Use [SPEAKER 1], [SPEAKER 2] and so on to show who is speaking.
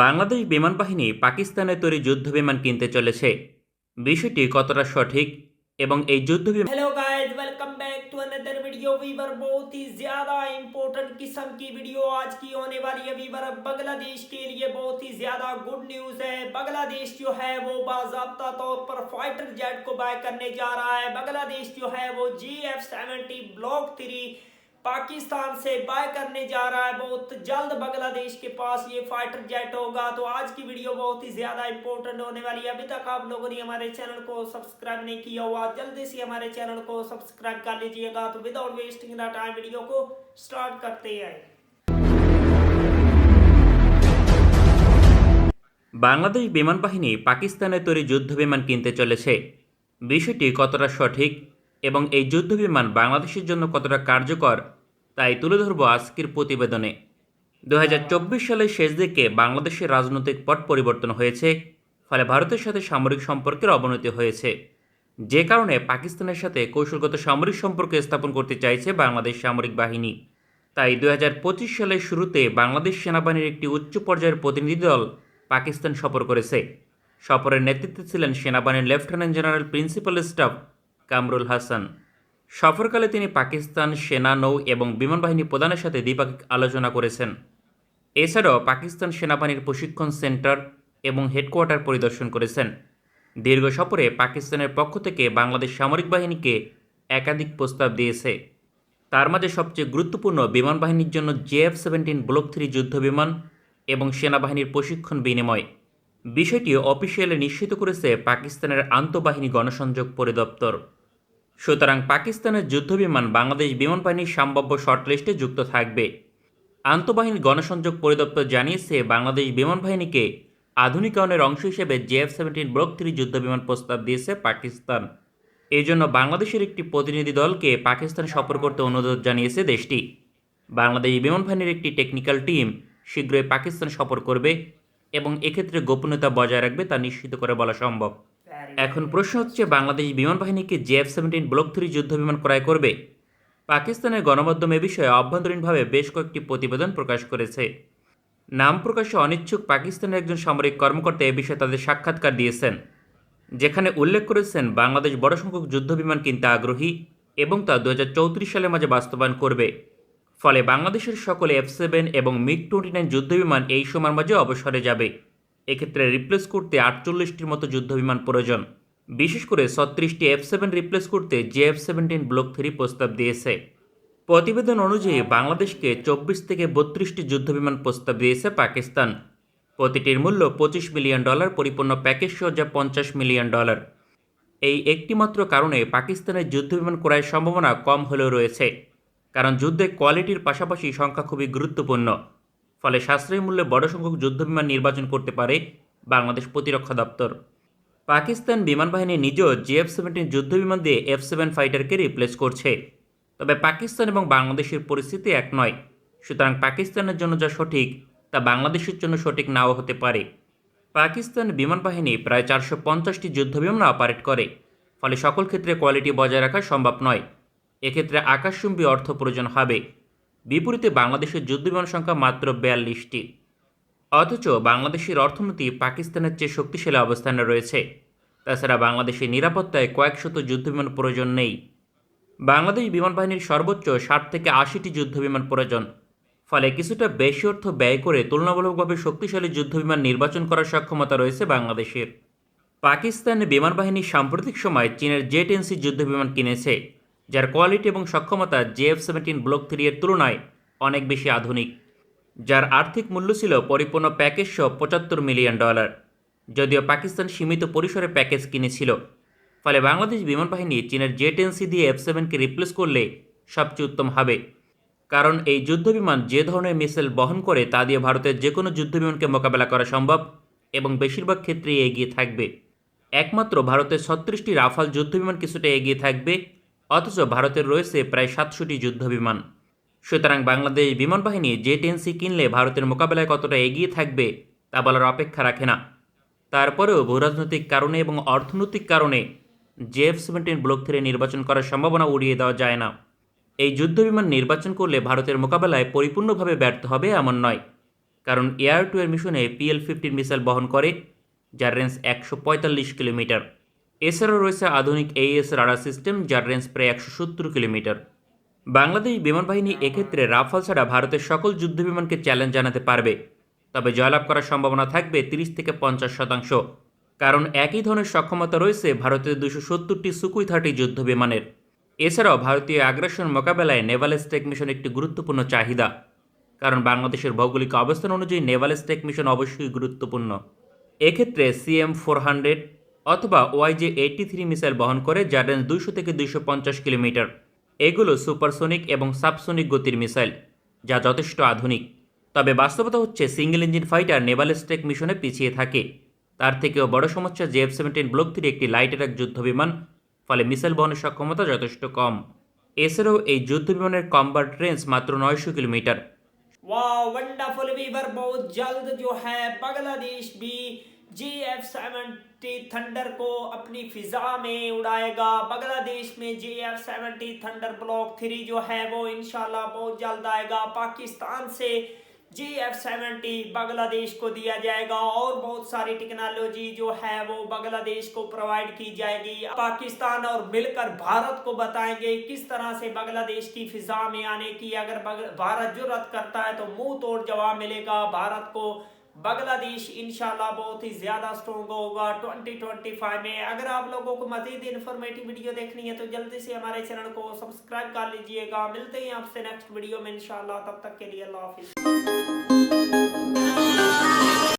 [SPEAKER 1] বাংলাদেশ বিমান বাহিনী পাকিস্তানের তৈরি যুদ্ধবিমান কিনতে চলেছে। বিষয়টি কতটা সঠিক এবং এই যুদ্ধবিমান
[SPEAKER 2] hello guys, welcome back to another video viewer. बहुत ही ज्यादा इंपॉर्टेंट किस्म की वीडियो आज की होने वाली है वीवर। बांग्लादेश के लिए बहुत ही ज्यादा गुड न्यूज है। बांग्लादेश जो है वो बाज़ाब्ता तौर पर फाइटर जेट को बाय करने जा रहा है। बांग्लादेश जो है वो GF-70 ब्लॉक 3 पाकिस्तान से बाय करने जा रहा है। बहुत जल्द बांग्लादेश के पास ये फाइटर जेट होगा। तो आज की वीडियो बहुत ही ज्यादा इंपॉर्टेंट होने वाली है। अभी तक आप लोगों ने हमारे चैनल को सब्सक्राइब नहीं किया हुआ, जल्दी से हमारे चैनल को सब्सक्राइब कर लीजिएगा। तो without wasting the time video को स्टार्ट करते हैं।
[SPEAKER 1] বাংলাদেশ বিমান বাহিনী পাকিস্তানের তৈরি যুদ্ধবিমান কিনতে চলেছে। বিষয়টি কতটা সঠিক এবং এই যুদ্ধবিমান বাংলাদেশের জন্য কতটা কার্যকর তাই তুলে ধরব আজকের প্রতিবেদনে। 2024 সালের শেষ দিকে বাংলাদেশের রাজনৈতিক পট পরিবর্তন হয়েছে, ফলে ভারতের সাথে সামরিক সম্পর্কের অবনতি হয়েছে, যে কারণে পাকিস্তানের সাথে কৌশলগত সামরিক সম্পর্ক স্থাপন করতে চাইছে বাংলাদেশ সামরিক বাহিনী। তাই 2025 সালের শুরুতে বাংলাদেশ সেনাবাহিনীর একটি উচ্চ পর্যায়ের প্রতিনিধি দল পাকিস্তান সফর করেছে। সফরের নেতৃত্বে ছিলেন সেনাবাহিনীর lieutenant general principal staff Kamrul Hasan. সফরকালে তিনি পাকিস্তান সেনা, নৌ এবং বিমান বাহিনী প্রধানের সাথে দ্বিপাক্ষিক আলোচনা করেছেন। এছাড়াও পাকিস্তান সেনাবাহিনীর প্রশিক্ষণ সেন্টার এবং হেডকোয়ার্টার পরিদর্শন করেছেন। দীর্ঘ সফরে পাকিস্তানের পক্ষ থেকে বাংলাদেশ সামরিক বাহিনীকে একাধিক প্রস্তাব দিয়েছে। তার মাঝে সবচেয়ে গুরুত্বপূর্ণ বিমান বাহিনীর জন্য JF-17 ব্লক 3 যুদ্ধবিমান এবং সেনাবাহিনীর প্রশিক্ষণ বিনিময়। বিষয়টি অফিসিয়ালি নিশ্চিত করেছে পাকিস্তানের আন্তঃবাহিনী গণসংযোগ পরিদপ্তর। সুতরাং পাকিস্তানের যুদ্ধবিমান বাংলাদেশ বিমান বাহিনীর সম্ভাব্য শর্টলিস্টে যুক্ত থাকবে। আন্তঃবাহিনী গণসংযোগ পরিদপ্তর জানিয়েছে বাংলাদেশ বিমান বাহিনীকে আধুনিকায়নের অংশ হিসেবে JF-17 ব্লক 3 যুদ্ধবিমান প্রস্তাব দিয়েছে পাকিস্তান। এই জন্য বাংলাদেশের একটি প্রতিনিধি দলকে পাকিস্তান সফর করতে অনুরোধ জানিয়েছে দেশটি। বাংলাদেশ বিমান বাহিনীর একটি টেকনিক্যাল টিম শীঘ্রই পাকিস্তান সফর করবে এবং এক্ষেত্রে গোপনীয়তা বজায় রাখবে তা নিশ্চিত করে বলা সম্ভব। এখন প্রশ্ন হচ্ছে, বাংলাদেশ বিমান বাহিনীকে JF-17 ব্লক 3 যুদ্ধবিমান ক্রয় করবে? পাকিস্তানের গণমাধ্যম এ বিষয়ে অভ্যন্তরীণভাবে বেশ কয়েকটি প্রতিবেদন প্রকাশ করেছে। নাম প্রকাশে অনিচ্ছুক পাকিস্তানের একজন সামরিক কর্মকর্তা এ বিষয়ে তাদের সাক্ষাৎকার দিয়েছেন, যেখানে উল্লেখ করেছেন বাংলাদেশ বড় সংখ্যক যুদ্ধবিমান কিনতে আগ্রহী এবং তা 2034 সালের মাঝে বাস্তবায়ন করবে। ফলে বাংলাদেশের সকল F-7 এবং MiG-29 যুদ্ধবিমান এই সময়ের মাঝে অবসরে যাবে। এক্ষেত্রে রিপ্লেস করতে 48টির মতো যুদ্ধবিমান প্রয়োজন। বিশেষ করে 36টি F-7 রিপ্লেস করতে JF-17 ব্লক 3 প্রস্তাব দিয়েছে। প্রতিবেদন অনুযায়ী বাংলাদেশকে 24 থেকে 32টি যুদ্ধবিমান প্রস্তাব দিয়েছে পাকিস্তান। প্রতিটির মূল্য $25 মিলিয়ন, পরিপূর্ণ প্যাকেজ সহ যা $50 মিলিয়ন। এই একটিমাত্র কারণে পাকিস্তানের যুদ্ধবিমান ক্রয়ের সম্ভাবনা কম হলেও রয়েছে, কারণ যুদ্ধের কোয়ালিটির পাশাপাশি সংখ্যা খুবই গুরুত্বপূর্ণ। ফলে সাশ্রয়ী মূল্যে বড় সংখ্যক যুদ্ধবিমান নির্বাচন করতে পারে বাংলাদেশ প্রতিরক্ষা দপ্তর। পাকিস্তান বিমান বাহিনী নিজেও JF-17 যুদ্ধবিমান দিয়ে F-7 ফাইটারকে রিপ্লেস করছে। তবে পাকিস্তান এবং বাংলাদেশের পরিস্থিতি এক নয়, সুতরাং পাকিস্তানের জন্য যা সঠিক তা বাংলাদেশের জন্য সঠিক নাও হতে পারে। পাকিস্তান বিমান বাহিনী প্রায় 450টি যুদ্ধবিমান অপারেট করে, ফলে সকল ক্ষেত্রে কোয়ালিটি বজায় রাখা সম্ভব নয়। এক্ষেত্রে আকাশচুম্বী অর্থ প্রয়োজন হবে। বিপরীতে বাংলাদেশের যুদ্ধবিমান সংখ্যা মাত্র 42টি। অথচ বাংলাদেশের অর্থনীতি পাকিস্তানের চেয়ে শক্তিশালী অবস্থানে রয়েছে। তাছাড়া বাংলাদেশের নিরাপত্তায় কয়েক শত যুদ্ধবিমান প্রয়োজন নেই। বাংলাদেশ বিমান বাহিনীর সর্বোচ্চ 60 থেকে 80টি যুদ্ধবিমান প্রয়োজন। ফলে কিছুটা বেশি অর্থ ব্যয় করে তুলনামূলকভাবে শক্তিশালী যুদ্ধবিমান নির্বাচন করার সক্ষমতা রয়েছে বাংলাদেশের। পাকিস্তান বিমান বাহিনী সাম্প্রতিক সময় চীনের J-10C যুদ্ধবিমান কিনেছে, যার কোয়ালিটি এবং সক্ষমতা JF-17 ব্লক 3 এর তুলনায় অনেক বেশি আধুনিক, যার আর্থিক মূল্য ছিল পরিপূর্ণ প্যাকেজ সহ $75 মিলিয়ন। যদিও পাকিস্তান সীমিত পরিসরে প্যাকেজ কিনেছিল। ফলে বাংলাদেশ বিমান বাহিনী চীনের J-10C দিয়ে F-7কে রিপ্লেস করলে সবচেয়ে উত্তম হবে, কারণ এই যুদ্ধবিমান যে ধরনের মিসাইল বহন করে তা দিয়ে ভারতের যে কোনো যুদ্ধবিমানকে মোকাবেলা করা সম্ভব এবং বেশিরভাগ ক্ষেত্রেই এগিয়ে থাকবে। একমাত্র ভারতের 36টি রাফাল যুদ্ধবিমান কিছুটা এগিয়ে থাকবে, অথচ ভারতের রয়েছে প্রায় 700টি যুদ্ধবিমান। সুতরাং বাংলাদেশ বিমান বাহিনী J-10C কিনলে ভারতের মোকাবেলায় কতটা এগিয়ে থাকবে তা বলার অপেক্ষা রাখে না। তারপরেও ভূরাজনৈতিক কারণে এবং অর্থনৈতিক কারণে JF-17 ব্লক 3 নির্বাচন করার সম্ভাবনা উড়িয়ে দেওয়া যায় না। এই যুদ্ধবিমান নির্বাচন করলে ভারতের মোকাবেলায় পরিপূর্ণভাবে ব্যর্থ হবে এমন নয়, কারণ এয়ার টু এর মিশনে PL-15 মিসাইল বহন করে, যার রেঞ্জ 145 কিলোমিটার। এছাড়াও রয়েছে আধুনিক AES রাডার সিস্টেম, যার রেঞ্জ প্রায় 170 কিলোমিটার। বাংলাদেশ বিমান বাহিনী এক্ষেত্রে রাফাল ছাড়া ভারতের সকল যুদ্ধবিমানকে চ্যালেঞ্জ জানাতে পারবে, তবে জয়লাভ করার সম্ভাবনা থাকবে 30 থেকে 50%, কারণ একই ধরনের সক্ষমতা রয়েছে ভারতের 270টি সুকুই 30 যুদ্ধ বিমানের। এছাড়াও ভারতীয় আগ্রাসন মোকাবেলায় নেভাল স্ট্রাইক মিশন একটি গুরুত্বপূর্ণ চাহিদা, কারণ বাংলাদেশের ভৌগোলিক অবস্থান অনুযায়ী নেভাল স্ট্রাইক মিশন অবশ্যই গুরুত্বপূর্ণ। এক্ষেত্রে CM-400 অথবা YJ-83 মিসাইল বহন করে, যার রেঞ্জ 200 থেকে 250 কিলোমিটার। এগুলো সুপারসোনিক এবং সাবসোনিক গতির মিসাইল, যা যথেষ্ট আধুনিক। তবে বাস্তবতা হচ্ছে single engine fighter Naval strike মিশনে পিছিয়ে থাকে। তার থেকেও বড় সমস্যা JF-17 ব্লক 3 একটি লাইট অ্যাটাক যুদ্ধবিমান, ফলে মিসাইল বহনের সক্ষমতা যথেষ্ট কম। এছাড়াও এই যুদ্ধবিমানের কম্বাট রেঞ্জ মাত্র 900 কিলোমিটার।
[SPEAKER 2] वाह वंडरफुल वीवर, बहुत जल्द जो है बांग्लादेश भी JF-70 थंडर को अपनी फिजा में उड़ाएगा। बांग्लादेश में JF-70 थंडर ब्लॉक 3 जो है वो इंशाल्लाह बहुत जल्द आएगा। पाकिस्तान से JF-70 बांग्लादेश को दिया जाएगा और बहुत सारी टेक्नोलॉजी जो है वो बांग्लादेश को प्रोवाइड की जाएगी। पाकिस्तान और मिलकर भारत को बताएंगे किस तरह से बांग्लादेश की फिजा में आने की। अगर भारत जुर्रत करता है तो मुंह तोड़ जवाब मिलेगा भारत को। बांग्लादेश इंशाल्लाह बहुत ही ज्यादा स्ट्रॉन्ग होगा 2025 में। अगर आप लोगों को मजीद इन्फॉर्मेटिव वीडियो देखनी है तो जल्दी से हमारे चैनल को सब्सक्राइब कर लीजिएगा। मिलते हैं आपसे नेक्स्ट वीडियो में इंशाल्लाह, तब तक के लिए अल्लाह हाफिज।